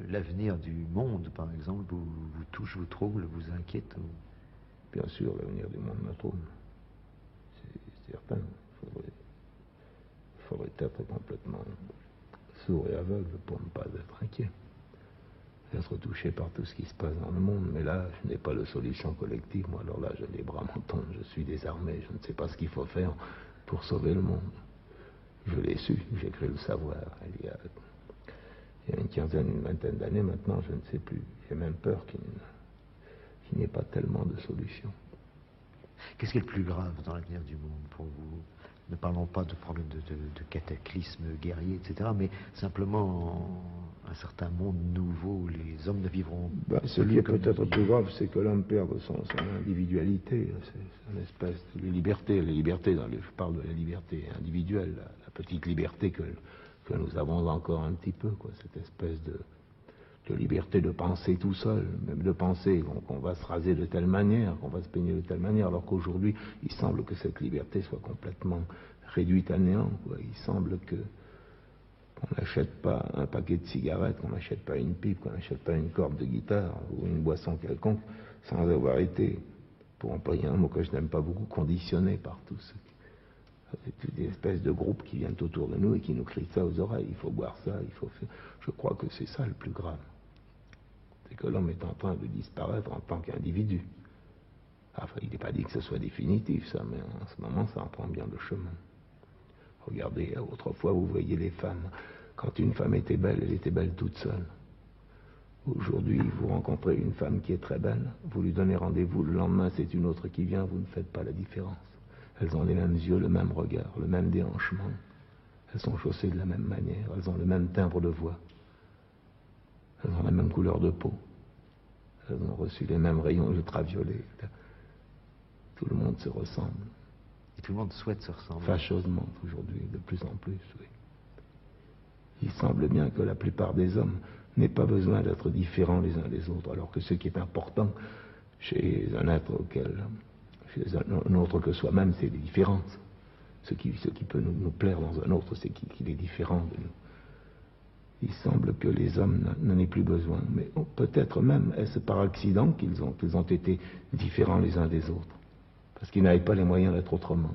L'avenir du monde, par exemple, vous touche, vous trouble, vous inquiète Bien sûr, l'avenir du monde me trouble. C'est certain. Il faudrait être complètement sourd et aveugle pour ne pas être inquiet. Être touché par tout ce qui se passe dans le monde. Mais là, je n'ai pas de solution collective. Moi, alors là, j'ai les bras m'en tombent, je suis désarmé. Je ne sais pas ce qu'il faut faire pour sauver le monde. Je l'ai su, j'ai cru le savoir. Il y a une quinzaine, une vingtaine d'années maintenant, je ne sais plus. J'ai même peur qu'il n'y ait pas tellement de solutions. Qu'est-ce qui est le plus grave dans l'avenir du monde pour vous? Ne parlons pas de problèmes de cataclysmes guerriers, etc., mais simplement un certain monde nouveau où les hommes ne vivront pas. Ce qui est peut-être plus grave, c'est que l'homme perde son individualité, c'est une espèce de liberté. Je parle de la liberté individuelle, la petite liberté que nous avons encore un petit peu, quoi, cette espèce de liberté de penser tout seul, même de penser qu'on va se raser de telle manière, qu'on va se peigner de telle manière, alors qu'aujourd'hui, il semble que cette liberté soit complètement réduite à néant, quoi. Il semble qu'on n'achète pas un paquet de cigarettes, qu'on n'achète pas une pipe, qu'on n'achète pas une corde de guitare ou une boisson quelconque, sans avoir été, pour employer un mot que je n'aime pas beaucoup, conditionné par tout ce c'est des espèces de groupes qui viennent autour de nous et qui nous crient ça aux oreilles. Il faut boire ça, il faut faire... Je crois que c'est ça le plus grave. C'est que l'homme est en train de disparaître en tant qu'individu. Enfin, il n'est pas dit que ce soit définitif, ça, mais en ce moment, ça en prend bien le chemin. Regardez, autrefois, vous voyez les femmes. Quand une femme était belle, elle était belle toute seule. Aujourd'hui, vous rencontrez une femme qui est très belle, vous lui donnez rendez-vous, le lendemain, c'est une autre qui vient, vous ne faites pas la différence. Elles ont les mêmes yeux, le même regard, le même déhanchement. Elles sont chaussées de la même manière, elles ont le même timbre de voix. Elles ont la même couleur de peau. Elles ont reçu les mêmes rayons ultraviolets. Tout le monde se ressemble. Et tout le monde souhaite se ressembler. Fâcheusement, aujourd'hui, de plus en plus, oui. Il semble bien que la plupart des hommes n'aient pas besoin d'être différents les uns des autres, alors que ce qui est important chez un être chez un autre que soi-même, c'est les différences. Ce qui peut nous plaire dans un autre, c'est qu'il est différent de nous. Il semble que les hommes n'en aient plus besoin, mais peut-être même est-ce par accident qu'ils ont été différents les uns des autres, parce qu'ils n'avaient pas les moyens d'être autrement.